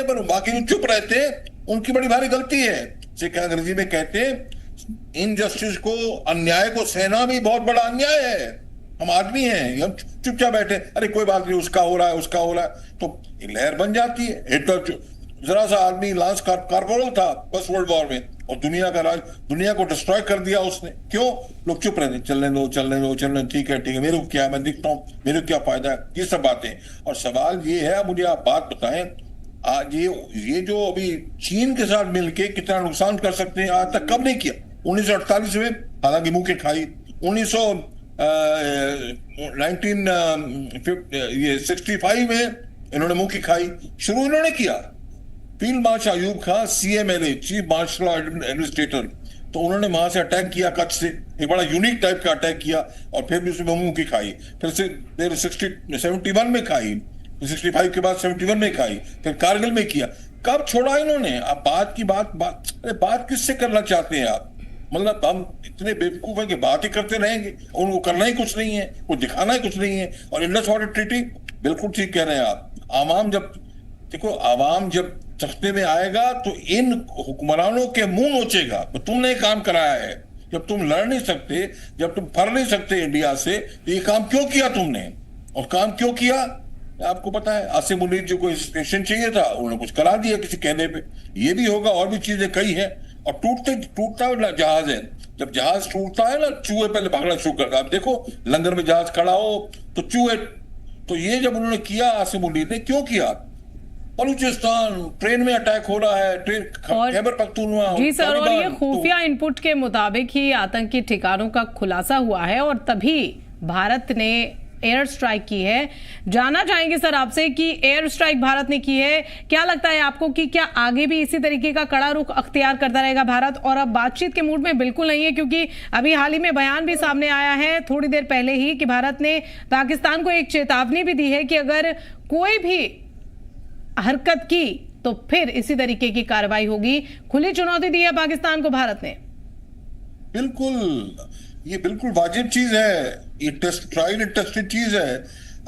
पर बाकी चुप रहते हैं, उनकी बड़ी भारी गलती है। सिख अंग्रेजी में कहते हैं इनजस्टिस को, अन्याय को सहना भी बहुत बड़ा अन्याय है। हम आदमी हैं, हम चुपचाप बैठे, अरे कोई बात नहीं, उसका हो रहा है, तो लहर बन जाती है। हिटलर जरा सा आदमी लांस कार्पोरल था फर्स्ट वर्ल्ड वॉर में, और दुनिया को डिस्ट्रॉय कर दिया उसने। क्यों? लोग चुप रहते, चलने दो, ठीक है, मेरे को क्या, मैं दिखता हूँ, मेरे को क्या फायदा है, ये सब बातें। और सवाल ये है, मुझे आप बात बताएं, आज ये जो अभी चीन के साथ मिलके कितना नुकसान कर सकते हैं, आज तक कब नहीं किया। 1948 में हालांकि मुंह के खाई, 1965 में इन्होंने मुंह की खाई, शुरू इन्होंने किया। Field marshal Ayub Khan, CMLA, chief marshal administrator, तो उन्होंने वहां से अटैक किया, कच्छ से एक बड़ा यूनिक टाइप का अटैक किया, और फिर भी उसमें मुंह की खाई, फिर से 71 में खाई, 65 के बाद 71 में खाई, फिर कारगिल में किया। कब छोड़ा इन्होंने? अब अरे बात किससे करना चाहते हैं आप? मतलब हम इतने बेवकूफ हैं कि बात ही करते रहेंगे, उनको करना ही कुछ नहीं है, कुछ दिखाना ही कुछ नहीं है। और इंडस वाटर ट्रीटी, बिल्कुल ठीक कह रहे हैं आप। आवाम जब सत्ते में आएगा तो इन हुक्मरानों के मुंह नोचेगा तो तुमने काम कराया है। जब तुम लड़ नहीं सकते, जब तुम फर नहीं सकते इंडिया से, तो ये काम क्यों किया तुमने? और काम क्यों किया आपको पता है। आसिम मुनीर जो कोई स्टेशन चाहिए था, उन्होंने कुछ करा दिया किसी कहने पे। ये भी होगा, और भी चीजें कई हैं। और टूटता हुआ जहाज है, जब जहाज टूटता है ना, चूहे पहले भागना शुरू करता है। आप देखो लंगर में जहाज खड़ा हो तो चूहे, तो ये जब उन्होंने किया, आसिम मुनीर ने क्यों किया? बलूचिस्तान ट्रेन में अटैक हो रहा है, ट्रेन खैबर पख्तूनख्वा। जी सर, और ये खुफिया इनपुट के मुताबिक ही आतंकी ठिकानों का खुलासा हुआ है और तभी भारत ने एयर स्ट्राइक की है। जानना चाहेंगे सर आपसे कि एयर स्ट्राइक भारत ने की है, क्या लगता है आपको कि क्या आगे भी इसी तरीके का कड़ा रुख अख्तियार करता रहेगा भारत? और अब बातचीत के मूड में बिल्कुल नहीं है, क्योंकि अभी हाल ही में बयान भी सामने आया है थोड़ी देर पहले ही कि भारत ने पाकिस्तान को एक चेतावनी भी दी है कि अगर कोई भी हरकत की तो फिर इसी तरीके की कार्रवाई होगी। खुली चुनौती दी है पाकिस्तान को भारत ने। बिल्कुल, ये बिल्कुल वाजिब चीज है, ये ट्राइड एंड टेस्टेड चीज है।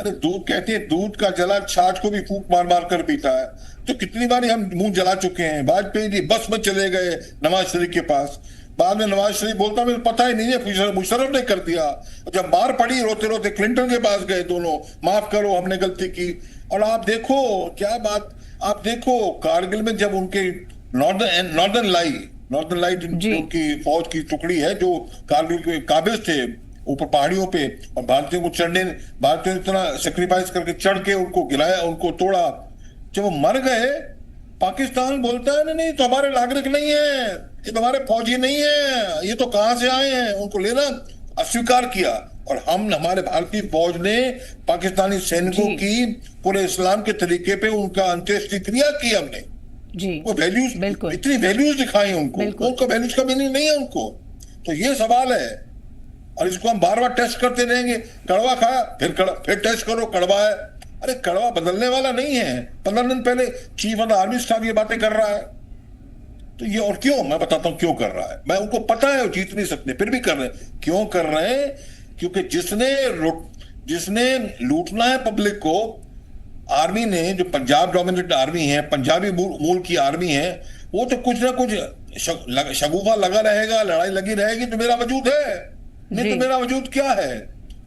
अरे दूध, कहते हैं दूध का जला छाछ को भी फूंक मार मार कर पीता है। तो कितनी बार हम मुंह जला चुके हैं। वाजपेयी जी बस में चले गए नवाज शरीफ के पास, बाद में नवाज शरीफ बोलता मुझे पता ही नहीं है, मुशर्रफ ने कर दिया। जब मार पड़ी रोते रोते क्लिंटन के पास गए दोनों, माफ करो हमने गलती की। और आप देखो क्या बात, आप देखो कारगिल में जब उनके नॉर्दर्न लाइट उनकी फौज की टुकड़ी है जो कारगिल के काबिज थे ऊपर पहाड़ियों पे, और भारतीयों ने इतना सेक्रीफाइस करके चढ़ के उनको गिराया, उनको तोड़ा। जब वो मर गए, पाकिस्तान बोलता है नहीं तो हमारे नागरिक नहीं है, ये तो हमारे फौजी नहीं है, ये तो कहां से आए हैं, उनको लेना अस्वीकार किया। और हमारे भारतीय फौज ने पाकिस्तानी सैनिकों की पूरे इस्लाम के तरीके पे उनका अंत्येष्टि क्रिया की हमने जी। वो वैल्यूज, इतनी वैल्यूज दिखाई उनको वैल्यूज का मीनिंग नहीं है उनको। तो ये सवाल है, और इसको हम बार बार टेस्ट करते रहेंगे। कड़वा खाया, फिर टेस्ट करो, कड़वा है। अरे कड़वा बदलने वाला नहीं है। 15 दिन पहले chief of the army staff ये बातें कर रहा है, तो ये और क्यों, मैं बताता हूं क्यों कर रहा है। मैं उनको पता है वो जीत नहीं सकते, फिर भी कर रहे हैं। क्यों कर रहे हैं? क्योंकि जिसने लूटना है पब्लिक को, आर्मी ने, जो पंजाब डोमिनेटेड आर्मी है, पंजाबी मूल की आर्मी है, वो तो कुछ ना कुछ शगुफा लगा रहेगा, लड़ाई लगी रहेगी तो मेरा वजूद है, नहीं तो मेरा वजूद क्या है।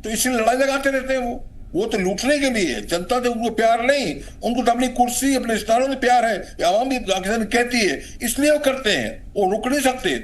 तो इसलिए लड़ाई लगाते रहते हैं वो तो लूटने के लिए। जनता से उनको प्यार नहीं, उनको तो अपनी कुर्सी, अपने रिश्तेदारों से प्यार है। आवाम भी पाकिस्तान कहती है, इसलिए वो करते हैं। वो रुक नहीं सकते।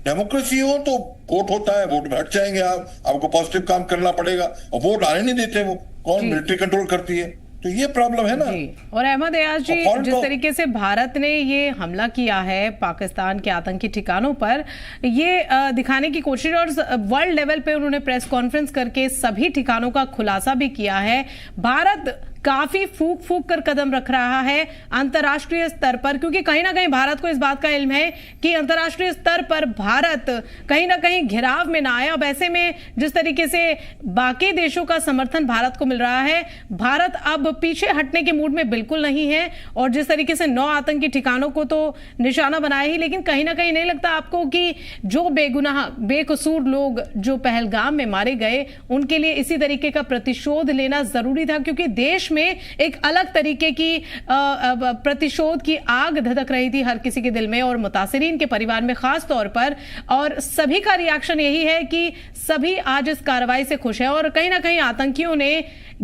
डेमोक्रेसी हो तो वोट होता है, वोट में हट जाएंगे आपको पॉजिटिव काम करना पड़ेगा, और वोट आने नहीं देते वो। कौन? मिलिट्री कंट्रोल करती है। तो ये प्रॉब्लम है ना। और अहमद एयाज जी, जिस तरीके से भारत ने ये हमला किया है पाकिस्तान के आतंकी ठिकानों पर, ये दिखाने की कोशिश, और वर्ल्ड लेवल पे उन्होंने प्रेस कॉन्फ्रेंस करके सभी ठिकानों का खुलासा भी किया है। भारत काफी फूक कर कदम रख रहा है अंतर्राष्ट्रीय स्तर पर, क्योंकि कहीं ना कहीं भारत को इस बात का इल्म है कि अंतर्राष्ट्रीय स्तर पर भारत कहीं ना कहीं घिराव में ना आए। अब ऐसे में जिस तरीके से बाकी देशों का समर्थन भारत को मिल रहा है, भारत अब पीछे हटने के मूड में बिल्कुल नहीं है। और जिस तरीके से 9 आतंकी ठिकानों को तो निशाना बनाया ही, लेकिन कहीं ना कहीं नहीं लगता आपको कि जो बेगुनाह बेकसूर लोग जो पहलगाम में मारे गए, उनके लिए इसी तरीके का प्रतिशोध लेना जरूरी था? क्योंकि देश में एक अलग तरीके की प्रतिशोध की आग धधक रही थी हर किसी के दिल में, और मुतासिरीन के परिवार में खास तौर पर। और सभी का रिएक्शन यही है कि सभी आज इस कार्रवाई से खुश हैं। और कहीं ना कहीं आतंकियों ने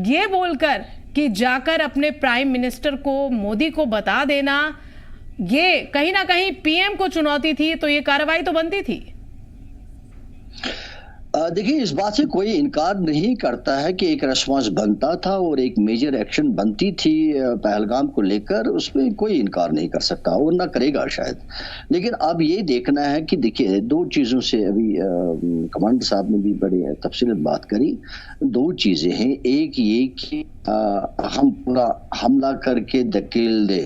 ये बोलकर कि जाकर अपने प्राइम मिनिस्टर को, मोदी को बता देना, ये कहीं ना कहीं पीएम को चुनौती थी, तो ये कार्रवाई तो बनती थी। देखिए, इस बात से कोई इनकार नहीं करता है कि एक रेस्पॉन्स बनता था और एक मेजर एक्शन बनती थी पहलगाम को लेकर, उसमें कोई इनकार नहीं कर सकता और ना करेगा शायद। लेकिन अब ये देखना है कि देखिए, 2 चीज़ों से अभी कमांडर साहब ने भी बड़ी तफसील बात करी। 2 चीज़ें हैं। एक ये कि हम पूरा हमला करके धकेल दे,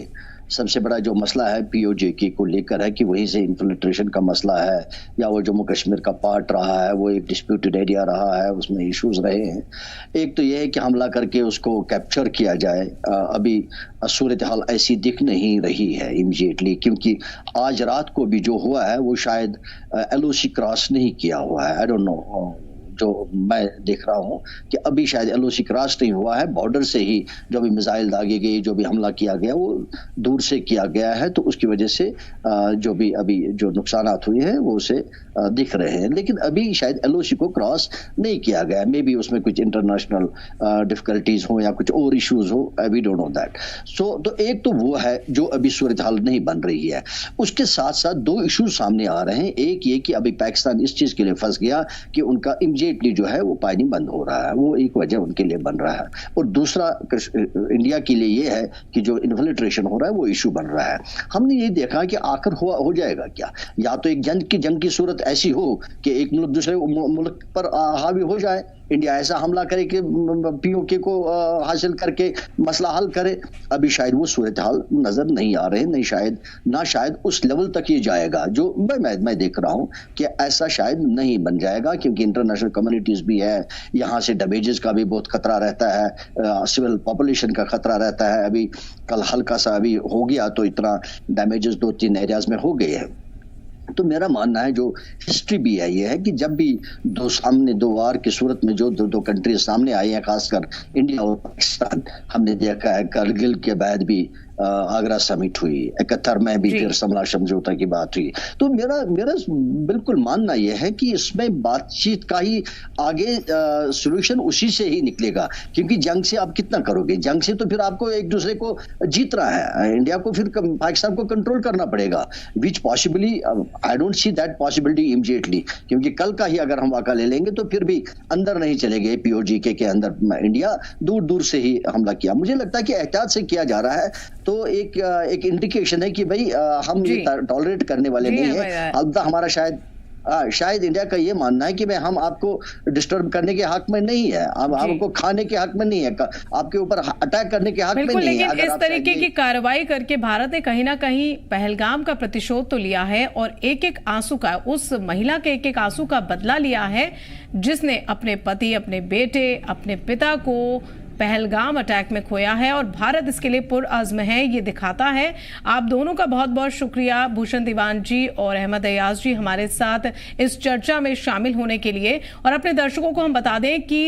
सबसे बड़ा जो मसला है POJK को लेकर है कि वहीं से इन्फिल्ट्रेशन का मसला है, या वो जम्मू कश्मीर का पार्ट रहा है, वो एक डिस्प्यूटेड एरिया रहा है, उसमें इश्यूज रहे हैं। एक तो ये है कि हमला करके उसको कैप्चर किया जाए। अभी सूरत हाल ऐसी दिख नहीं रही है इमीडिएटली, क्योंकि आज रात को भी जो हुआ है वो शायद LOC क्रॉस नहीं किया हुआ है। आई डोंट नो, जो मैं देख रहा हूं कि अभी शायद LOC क्रॉस नहीं हुआ है। बॉर्डर से ही जो भी मिसाइल दागे गए, जो भी हमला किया गया, वो दूर से किया गया है, तो उसकी वजह से जो भी अभी जो नुकसानात हुए हैं वो उसे दिख रहे हैं। लेकिन अभी शायद LOC को क्रॉस नहीं किया गया। मे बी उसमें कुछ इंटरनेशनल डिफिकल्टीज हो या कुछ और इश्यूज हो, वी डोंट नो दैट। सो तो एक तो वो है जो अभी सूरत हाल नहीं बन रही है। उसके साथ साथ दो इश्यूज सामने आ रहे हैं। एक ये कि अभी पाकिस्तान इस चीज के लिए फंस गया कि उनका इमीडिएटली जो है वो पानी बंद हो रहा है, वो एक वजह उनके लिए बन रहा है। और दूसरा इंडिया के लिए ये है कि जो इन्फिल्ट्रेशन हो रहा है वो इशू बन रहा है। हमने ये देखा कि आखिर हो जाएगा क्या, या तो एक जंग की सूरत ऐसी हो कि एक मुल्क दूसरे मुल्क पर हावी हो जाए, इंडिया ऐसा हमला करे कि POK को हासिल करके मसला हल करे। अभी शायद वो सूरत हाल नजर नहीं आ रहे, नहीं शायद उस लेवल तक ये जाएगा जो मैं देख रहा हूं कि ऐसा शायद नहीं बन जाएगा, क्योंकि इंटरनेशनल कम्युनिटीज भी है, यहाँ से डैमेजेस का भी बहुत खतरा रहता है, सिविल पॉपुलेशन का खतरा रहता है। अभी कल हल्का सा अभी हो गया तो इतना डैमेजेस 2-3 एरियाज में हो गए हैं। तो मेरा मानना है, जो हिस्ट्री भी है, ये है कि जब भी दो वार की सूरत में जो दो कंट्रीज सामने आई हैं, खासकर इंडिया और पाकिस्तान, हमने देखा है करगिल के बाद भी आगरा समिट हुई, 71 में भी फिर समला समझौता की बात हुई। तो मेरा बिल्कुल मानना यह है कि इसमें बातचीत का ही आगे सॉल्यूशन उसी से ही निकलेगा, क्योंकि जंग से आप कितना करोगे, जंग से तो फिर आपको एक दूसरे को जीतना है, इंडिया को फिर पाकिस्तान को कंट्रोल करना पड़ेगा, which possibly I don't see that possibility immediately, क्योंकि कल का ही अगर हम वाक़ा ले लेंगे तो फिर भी अंदर नहीं चले गए, POJK के अंदर इंडिया दूर से ही हमला किया। मुझे लगता है कि एहतियात से किया जा रहा है, तो एक इंडिकेशन है कि भाई हम ये टॉलरेट करने वाले नहीं है। अब हमारा शायद इंडिया का ये मानना है कि भाई हम आपको डिस्टर्ब करने के हक में नहीं है, हम आपको खाने के हक में नहीं है, आपके ऊपर अटैक करने के हक में नहीं है। लेकिन इस तरीके की कार्रवाई करके भारत ने कहीं ना कहीं पहलगाम का प्रतिशोध तो लिया है, और एक आंसू का, उस महिला के एक आंसू का बदला लिया है जिसने अपने पति, अपने बेटे, अपने पिता को पहलगाम अटैक में खोया है, और भारत इसके लिए पुरअज़्म है, ये दिखाता है। आप दोनों का बहुत बहुत शुक्रिया, भूषण दीवान जी और अहमद अय्याज जी, हमारे साथ इस चर्चा में शामिल होने के लिए। और अपने दर्शकों को हम बता दें कि